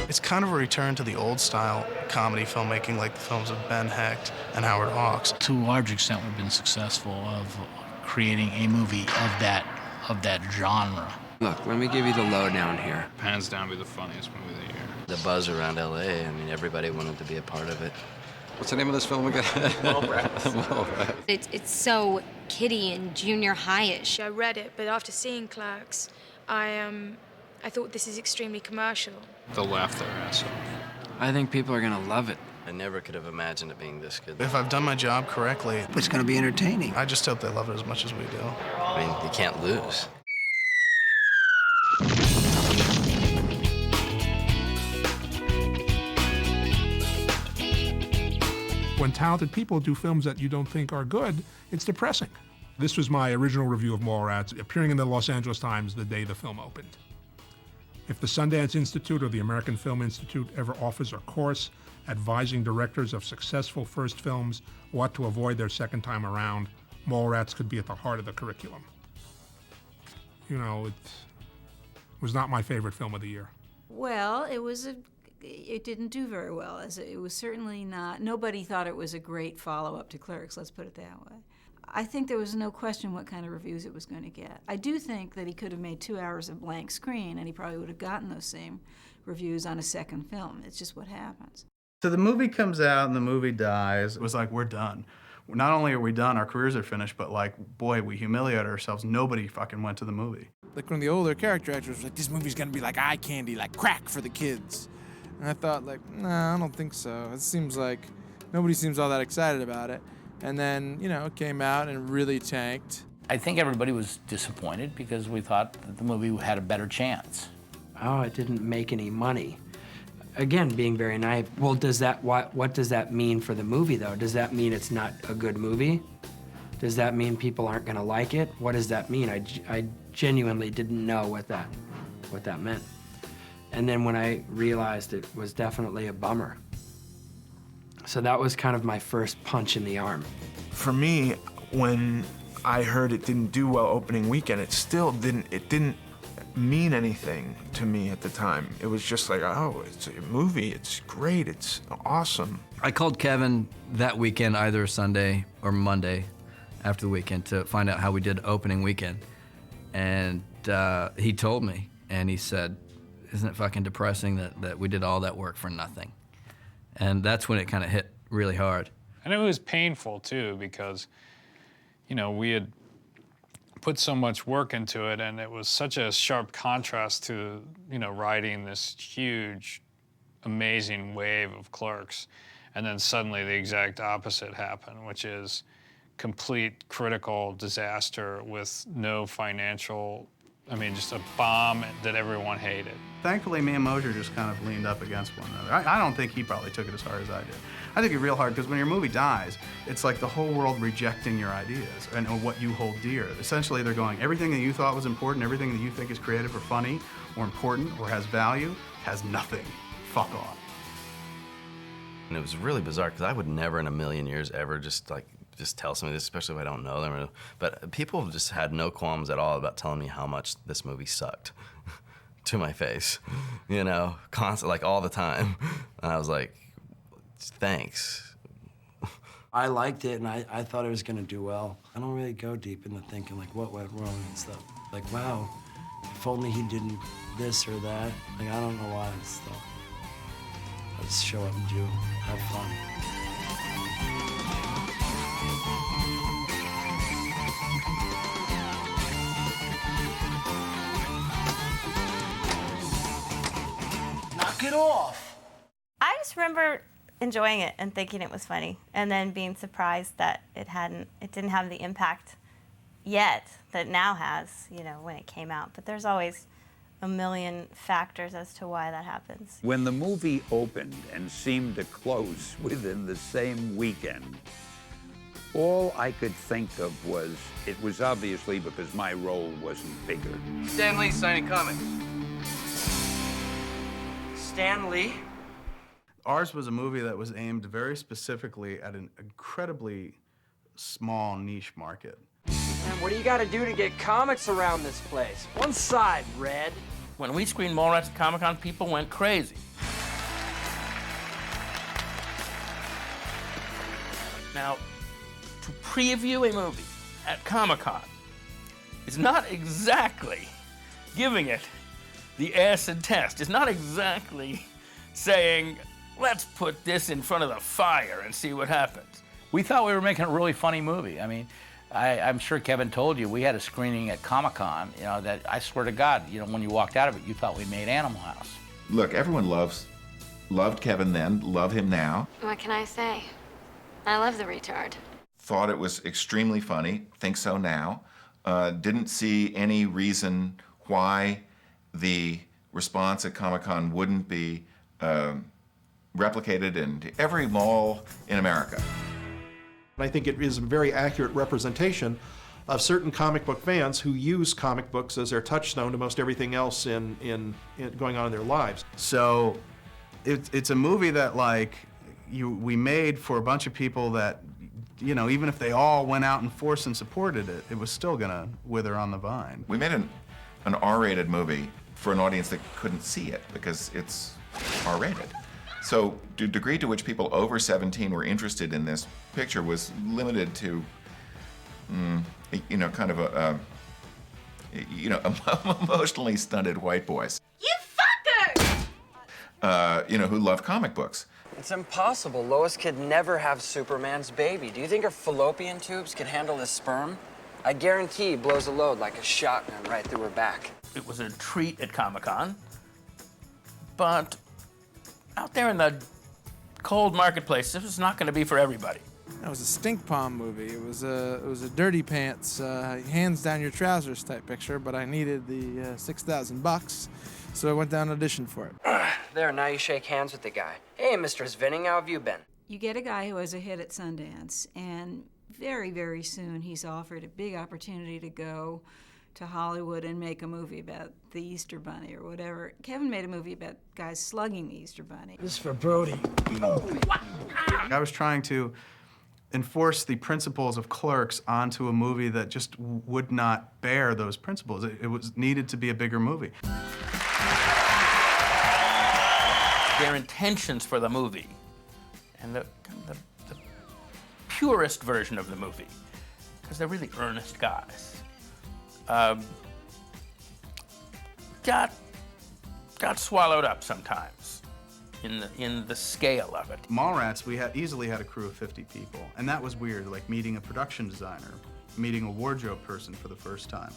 It's kind of a return to the old-style comedy filmmaking, like the films of Ben Hecht and Howard Hawks. To a large extent, we've been successful of creating a movie of that genre. Look, let me give you the lowdown here. Hands down, be the funniest movie of the year. The buzz around LA, I mean, everybody wanted to be a part of it. What's the name of this film again? Mallrats. It's so kiddie and junior high-ish. I read it, but after seeing Clerks, I thought this is extremely commercial. They'll laugh their ass off. I think people are gonna love it. I never could have imagined it being this good. If I've done my job correctly, It's going to be entertaining. I just hope they love it as much as we do. I mean, you can't lose. When talented people do films that you don't think are good, it's depressing. This was my original review of Mallrats, appearing in the Los Angeles Times the day the film opened. If the Sundance Institute or the American Film Institute ever offers a course advising directors of successful first films what to avoid their second time around, Mallrats could be at the heart of the curriculum. You know, it was not my favorite film of the year. Well, it didn't do very well. It was certainly not, nobody thought it was a great follow-up to Clerks, let's put it that way. I think there was no question what kind of reviews it was going to get. I do think that he could have made 2 hours of blank screen and he probably would have gotten those same reviews on a second film. It's just what happens. So the movie comes out and the movie dies. It was like, we're done. Not only are we done, our careers are finished, but like, boy, we humiliated ourselves. Nobody fucking went to the movie. Like one of the older character actors was like, this movie's gonna be like eye candy, like crack for the kids. And I thought like, nah, I don't think so. It seems like nobody seems all that excited about it. And then, you know, it came out and really tanked. I think everybody was disappointed because we thought that the movie had a better chance. Oh, it didn't make any money. Again, being very naive. Well, what does that mean for the movie, though? Does that mean it's not a good movie? Does that mean people aren't going to like it? What does that mean? I genuinely didn't know what that meant. And then when I realized it was definitely a bummer. So that was kind of my first punch in the arm. For me, when I heard it didn't do well opening weekend, it didn't mean anything to me at the time. It was just like, oh, it's a movie, it's great, it's awesome. I called Kevin that weekend, either Sunday or Monday after the weekend, to find out how we did opening weekend. And he told me, and he said, isn't it fucking depressing that we did all that work for nothing? And that's when it kind of hit really hard. And it was painful, too, because, you know, we had put so much work into it, and it was such a sharp contrast to, you know, riding this huge, amazing wave of Clerks. And then suddenly the exact opposite happened, which is complete critical disaster with no financial, I mean, just a bomb that everyone hated. Thankfully, me and Mosier just kind of leaned up against one another. I don't think he probably took it as hard as I did. I think it real hard because when your movie dies, it's like the whole world rejecting your ideas and what you hold dear. Essentially, they're going, everything that you thought was important, everything that you think is creative or funny or important or has value, has nothing. Fuck off. And it was really bizarre because I would never in a million years ever just tell somebody this, especially if I don't know them. But people just had no qualms at all about telling me how much this movie sucked to my face, you know, constantly, like all the time. And I was like, thanks. I liked it, and I thought it was going to do well. I don't really go deep into thinking, like, what went wrong and stuff. Like, wow, if only he didn't this or that. Like, I don't know why and stuff. I just show up and do, have fun. Knock it off! I just remember enjoying it and thinking it was funny, and then being surprised that it didn't have the impact yet that it now has, you know, when it came out. But there's always a million factors as to why that happens. When the movie opened and seemed to close within the same weekend, all I could think of was, it was obviously because my role wasn't bigger. Stan Lee signing comics. Stan Lee? Ours was a movie that was aimed very specifically at an incredibly small niche market. Man, what do you gotta do to get comics around this place? One side, Red. When we screened Mallrats at Comic-Con, people went crazy. Now, to preview a movie at Comic-Con is not exactly giving it the acid test. It's not exactly saying, let's put this in front of the fire and see what happens. We thought we were making a really funny movie. I mean, I'm sure Kevin told you, we had a screening at Comic-Con, you know, that I swear to God, you know, when you walked out of it, you thought we made Animal House. Look, everyone loved Kevin then, love him now. What can I say? I love the retard. Thought it was extremely funny, think so now. Didn't see any reason why the response at Comic-Con wouldn't be replicated in every mall in America. I think it is a very accurate representation of certain comic book fans who use comic books as their touchstone to most everything else in going on in their lives. So it's a movie that we made for a bunch of people that, you know, even if they all went out in force and supported it, it was still gonna wither on the vine. We made an R-rated movie for an audience that couldn't see it because it's R-rated. So the degree to which people over 17 were interested in this picture was limited to, you know, kind of emotionally stunted white boys. You fucker! You know, who love comic books. It's impossible. Lois could never have Superman's baby. Do you think her fallopian tubes could handle his sperm? I guarantee he blows a load like a shotgun right through her back. It was a treat at Comic-Con, but out there in the cold marketplace, this was not going to be for everybody. It was a stink palm movie. It was a dirty pants, hands down your trousers type picture. But I needed the $6,000, so I went down and auditioned for it. There, now you shake hands with the guy. Hey, Mr. Svinning, how have you been? You get a guy who has a hit at Sundance, and very, very soon he's offered a big opportunity to go to Hollywood and make a movie about the Easter Bunny or whatever. Kevin made a movie about guys slugging the Easter Bunny. This is for Brody. I was trying to enforce the principles of Clerks onto a movie that just would not bear those principles. It was needed to be a bigger movie. Their intentions for the movie and the purest version of the movie, because they're really earnest guys, got swallowed up sometimes in the scale of it. Mallrats, we easily had a crew of 50 people, and that was weird, like meeting a production designer, meeting a wardrobe person for the first time.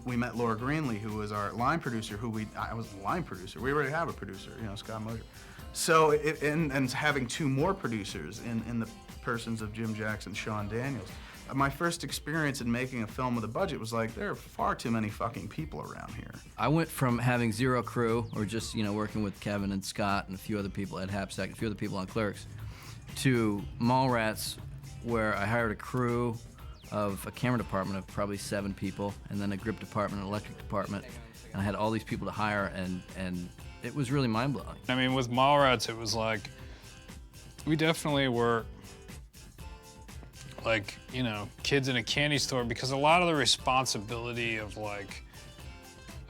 We met Laura Greenlee, who was our line producer, I was the line producer. We already have a producer, you know, Scott Mosier. So, and having two more producers in the persons of Jim Jackson, Sean Daniels. My first experience in making a film with a budget was like, there are far too many fucking people around here. I went from having zero crew, or just, you know, working with Kevin and Scott and a few other people at Hapsack, a few other people on Clerks, to Mallrats, where I hired a crew of a camera department of probably 7 people, and then a grip department, an electric department, and I had all these people to hire, and it was really mind-blowing. I mean, with Mallrats, it was like, we definitely were like, you know, kids in a candy store, because a lot of the responsibility of like,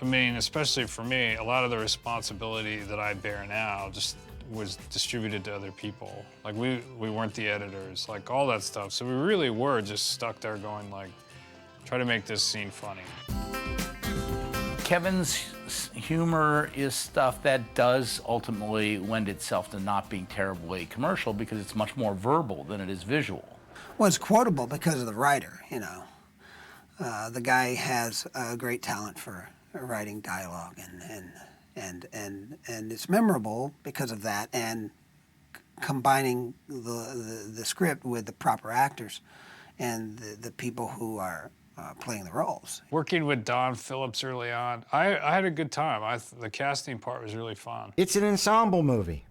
I mean, especially for me, a lot of the responsibility that I bear now just was distributed to other people. Like we weren't the editors, like all that stuff. So we really were just stuck there going like, try to make this scene funny. Kevin's humor is stuff that does ultimately lend itself to not being terribly commercial because it's much more verbal than it is visual. Well, it's quotable because of the writer, you know. The guy has a great talent for writing dialogue, and it's memorable because of that, and combining the script with the proper actors and the people who are playing the roles. Working with Don Phillips early on, I had a good time. The casting part was really fun. It's an ensemble movie.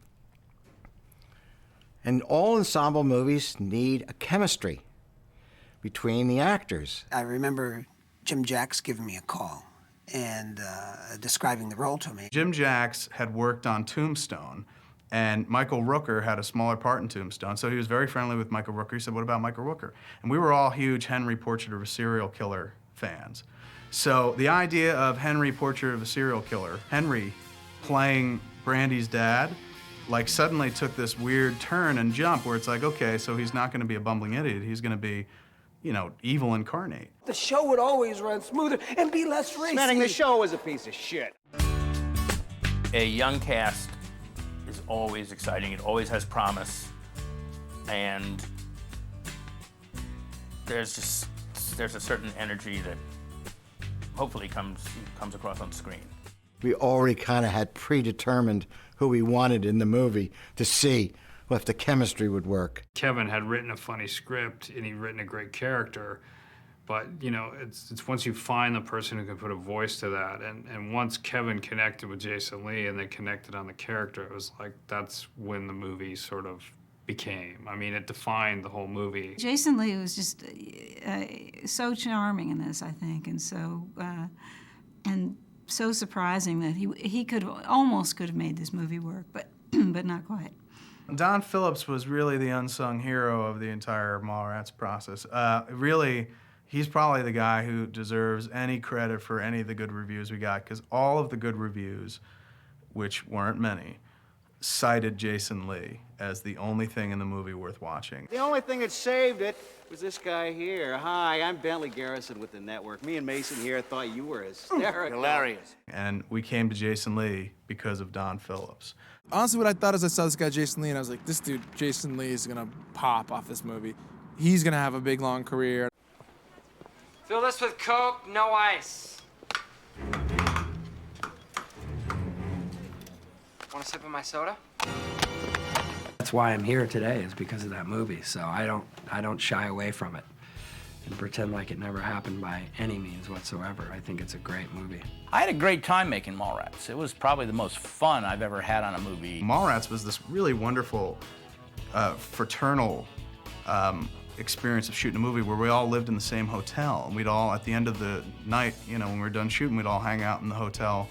And all ensemble movies need a chemistry between the actors. I remember Jim Jacks giving me a call and describing the role to me. Jim Jacks had worked on Tombstone, and Michael Rooker had a smaller part in Tombstone, so he was very friendly with Michael Rooker. He said, what about Michael Rooker? And we were all huge Henry Portrait of a Serial Killer fans. So the idea of Henry Portrait of a Serial Killer, Henry playing Brandy's dad, like suddenly took this weird turn and jump where it's like, okay, so he's not going to be a bumbling idiot. He's going to be, you know, evil incarnate. The show would always run smoother and be less racy. Smelling the show was a piece of shit. A young cast is always exciting. It always has promise. And there's a certain energy that hopefully comes across on screen. We already kind of had predetermined who we wanted in the movie to see if the chemistry would work. Kevin had written a funny script and he'd written a great character, but you know, it's once you find the person who can put a voice to that, and once Kevin connected with Jason Lee and they connected on the character, it was like that's when the movie sort of became. I mean, it defined the whole movie. Jason Lee was just so charming in this, I think, and so surprising that he almost could have made this movie work, but but not quite. Don Phillips was really the unsung hero of the entire Mallrats process. Really, he's probably the guy who deserves any credit for any of the good reviews we got, because all of the good reviews, which weren't many, cited Jason Lee as the only thing in the movie worth watching. The only thing that saved it was this guy here. Hi, I'm Bentley Garrison with the network. Me and Mason here thought you were hysterical. Hilarious. And we came to Jason Lee because of Don Phillips. Honestly, what I thought as I saw this guy, Jason Lee, and I was like, this dude, Jason Lee, is gonna pop off this movie. He's gonna have a big, long career. Fill this with Coke, no ice. Want a sip of my soda? That's why I'm here today, is because of that movie. So I don't shy away from it and pretend like it never happened by any means whatsoever. I think it's a great movie. I had a great time making Mallrats. It was probably the most fun I've ever had on a movie. Mallrats was this really wonderful fraternal experience of shooting a movie where we all lived in the same hotel, and we'd all, at the end of the night, you know, when we were done shooting, we'd all hang out in the hotel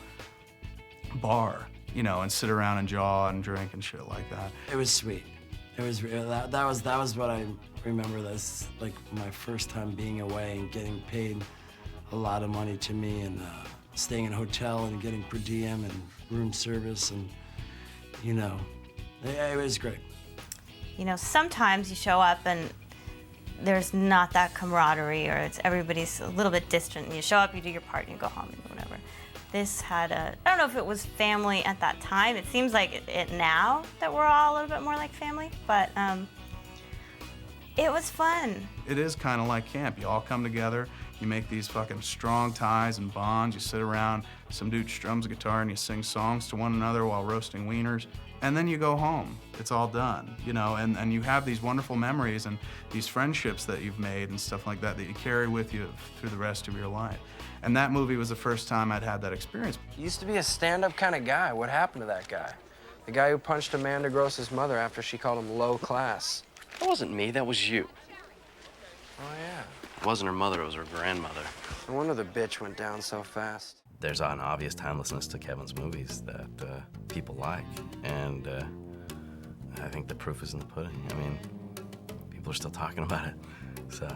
bar, you know, and sit around and jaw and drink and shit like that. It was sweet. It was real. That was what I remember. That's like my first time being away and getting paid a lot of money to me, and staying in a hotel and getting per diem and room service, and you know, it was great. You know, sometimes you show up and there's not that camaraderie, or everybody's a little bit distant, and you show up, you do your part, and you go home and whatever. This had I don't know if it was family at that time. It seems like it now that we're all a little bit more like family, but it was fun. It is kind of like camp. You all come together, you make these fucking strong ties and bonds, you sit around, some dude strums a guitar and you sing songs to one another while roasting wieners, and then you go home. It's all done, you know, and you have these wonderful memories and these friendships that you've made and stuff like that you carry with you through the rest of your life. And that movie was the first time I'd had that experience. You used to be a stand-up kind of guy. What happened to that guy? The guy who punched Amanda Gross's mother after she called him low class. That wasn't me, that was you. Oh, yeah. It wasn't her mother, it was her grandmother. No wonder the bitch went down so fast. There's an obvious timelessness to Kevin's movies that people like, and I think the proof is in the pudding. I mean, people are still talking about it, so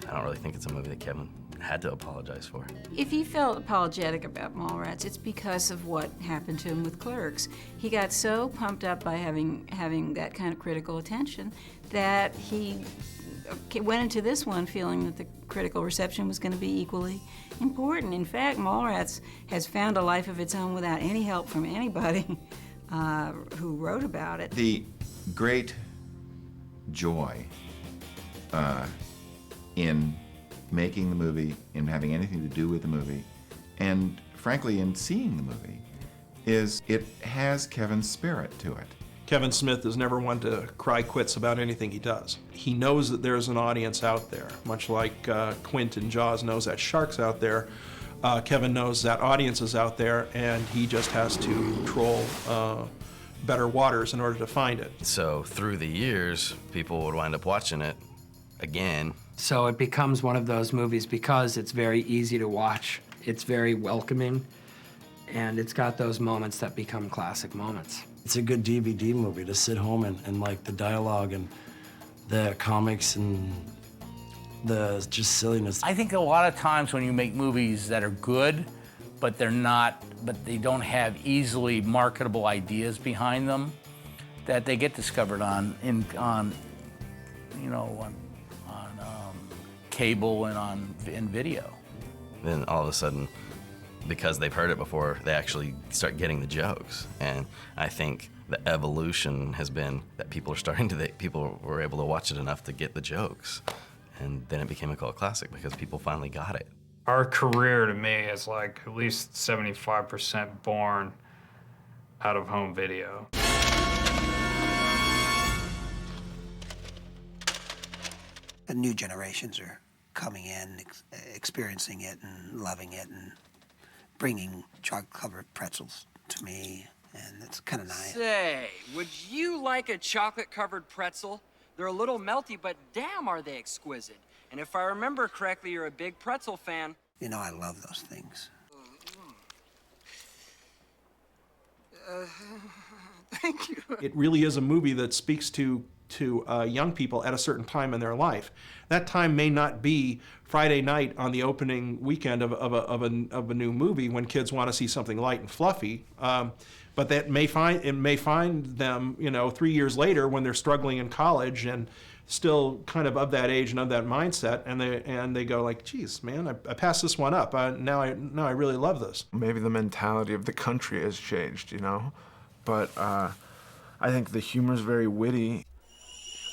I don't really think it's a movie that Kevin had to apologize for. If he felt apologetic about Mallrats, it's because of what happened to him with Clerks. He got so pumped up by having that kind of critical attention that he went into this one feeling that the critical reception was going to be equally important. In fact, Mallrats has found a life of its own without any help from anybody who wrote about it. The great joy in making the movie, in having anything to do with the movie, and frankly in seeing the movie, is it has Kevin's spirit to it. Kevin Smith is never one to cry quits about anything he does. He knows that there's an audience out there, much like Quint in Jaws knows that shark's out there. Kevin knows that audience is out there, and he just has to troll better waters in order to find it. So through the years, people would wind up watching it again. So it becomes one of those movies because it's very easy to watch, it's very welcoming, and it's got those moments that become classic moments. It's a good DVD movie to sit home and like the dialogue and the comics and the just silliness. I think a lot of times when you make movies that are good, but they don't have easily marketable ideas behind them that they get discovered on cable and in video. Then all of a sudden, because they've heard it before, they actually start getting the jokes. And I think the evolution has been that people were able to watch it enough to get the jokes. And then it became a cult classic because people finally got it. Our career, to me, is like at least 75% born out of home video. The new generations are coming in, experiencing it and loving it and bringing chocolate-covered pretzels to me, and it's kind of nice. Say, would you like a chocolate-covered pretzel? They're a little melty, but damn are they exquisite. And if I remember correctly, you're a big pretzel fan. You know, I love those things. Thank you. It really is a movie that speaks to young people at a certain time in their life. That time may not be Friday night on the opening weekend of a new movie when kids want to see something light and fluffy, but it may find them, 3 years later when they're struggling in college and still kind of that age and of that mindset, and they go like, geez, man, I passed this one up. Now I really love this. Maybe the mentality of the country has changed, but I think the humor's very witty.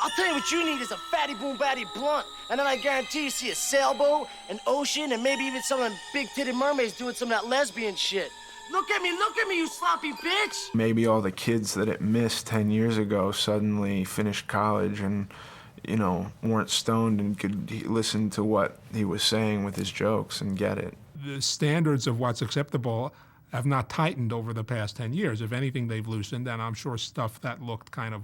I'll tell you what you need is a fatty boom batty blunt, and then I guarantee you see a sailboat, an ocean, and maybe even some of them big-titted mermaids doing some of that lesbian shit. Look at me, you sloppy bitch! Maybe all the kids that it missed 10 years ago suddenly finished college and, weren't stoned and could listen to what he was saying with his jokes and get it. The standards of what's acceptable have not tightened over the past 10 years. If anything, they've loosened, and I'm sure stuff that looked kind of,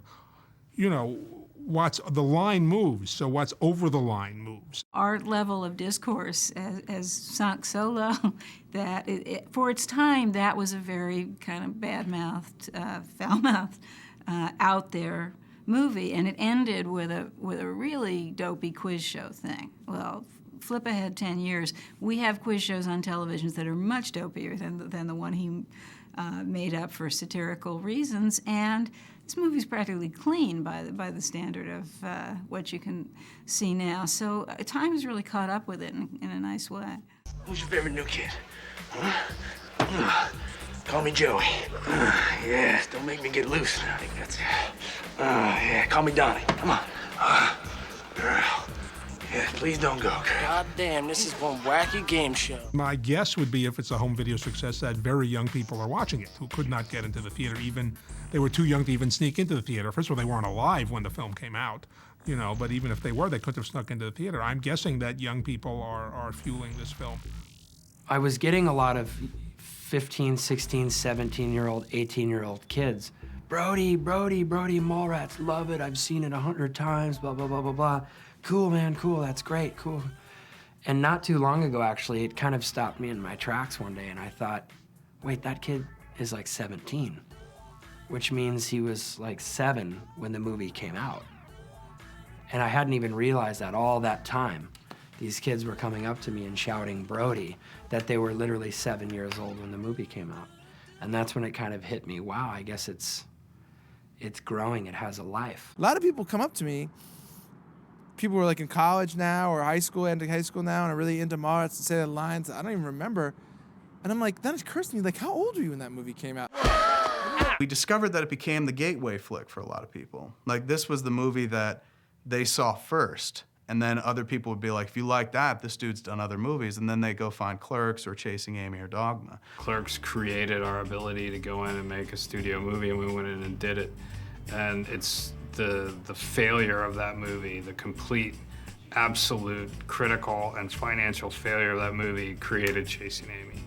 what's the line moves, so what's over the line moves. Our level of discourse has sunk so low that for its time, that was a very kind of bad-mouthed, foul-mouthed, out there movie, and it ended with a really dopey quiz show thing. Well, flip ahead 10 years, we have quiz shows on televisions that are much dopier than the one he made up for satirical reasons, and this movie's practically clean by the standard of what you can see now. So time has really caught up with it in a nice way. Who's your favorite new kid? Huh? Call me Joey. Yeah, don't make me get loose. I think that's it. Yeah, call me Donnie. Come on. Girl. Yeah, please don't go. God damn, this is one wacky game show. My guess would be, if it's a home video success, that very young people are watching it who could not get into the theater. They were too young to even sneak into the theater. First of all, they weren't alive when the film came out, but even if they were, they couldn't have snuck into the theater. I'm guessing that young people are fueling this film. I was getting a lot of 15, 16, 17-year-old, 18-year-old kids. Brody, Mallrats, love it. I've seen it 100 times, blah, blah, blah, blah, blah. Cool, man, cool, that's great, cool. And not too long ago, actually, it kind of stopped me in my tracks one day, and I thought, wait, that kid is like 17, which means he was like 7 when the movie came out. And I hadn't even realized that all that time. These kids were coming up to me and shouting Brody, that they were literally 7 years old when the movie came out. And that's when it kind of hit me, wow, I guess it's growing, it has a life. A lot of people come up to me, people who are like in college now or high school, ending high school now, and are really into Mallrats and say the lines I don't even remember. And I'm like, then it occurs to me, like, how old were you when that movie came out? We discovered that it became the gateway flick for a lot of people. Like, this was the movie that they saw first. And then other people would be like, if you like that, this dude's done other movies. And then they go find Clerks or Chasing Amy or Dogma. Clerks created our ability to go in and make a studio movie, and we went in and did it. And it's the failure of that movie, the complete, absolute, critical, and financial failure of that movie created Chasing Amy.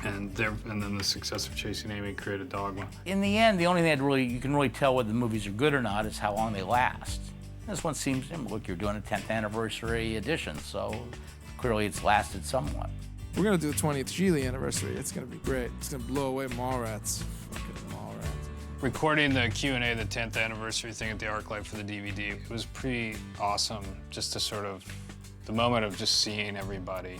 And then the success of Chasing Amy created Dogma. In the end, the only thing that you can really tell whether the movies are good or not is how long they last. This one seems, look, you're doing a 10th anniversary edition, so clearly it's lasted somewhat. We're gonna do a 20th Geely anniversary. It's gonna be great. It's gonna blow away Mallrats. Fucking Mallrats. Recording the Q&A, the 10th anniversary thing at the ArcLight for the DVD, it was pretty awesome just to sort of, the moment of just seeing everybody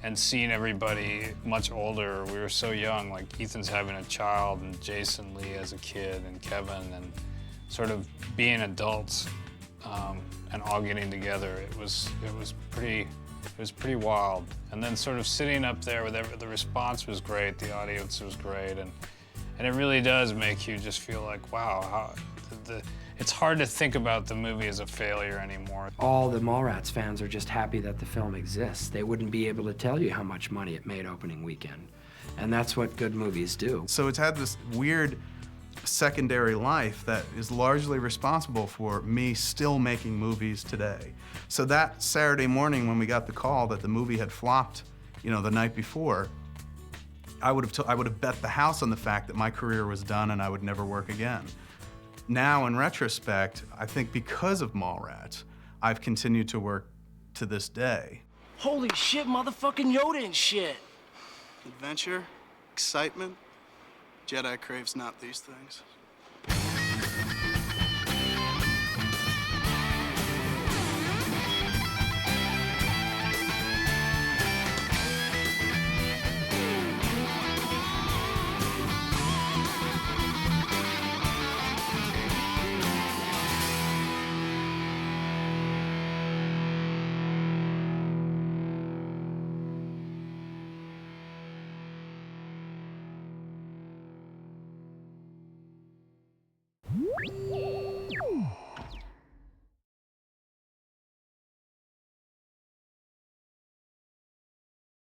and seeing everybody much older. We were so young, like Ethan's having a child and Jason Lee as a kid and Kevin, and sort of being adults and all getting together. It was pretty wild. And then sort of sitting up there with the response was great, the audience was great, and it really does make you just feel like, wow, it's hard to think about the movie as a failure anymore. All the Mallrats fans are just happy that the film exists. They wouldn't be able to tell you how much money it made opening weekend. And that's what good movies do. So it's had this weird secondary life that is largely responsible for me still making movies today. So that Saturday morning when we got the call that the movie had flopped, the night before, I would have bet the house on the fact that my career was done and I would never work again. Now, in retrospect, I think because of Mallrats, I've continued to work to this day. Holy shit, motherfucking Yoda and shit. Adventure, excitement, Jedi craves not these things.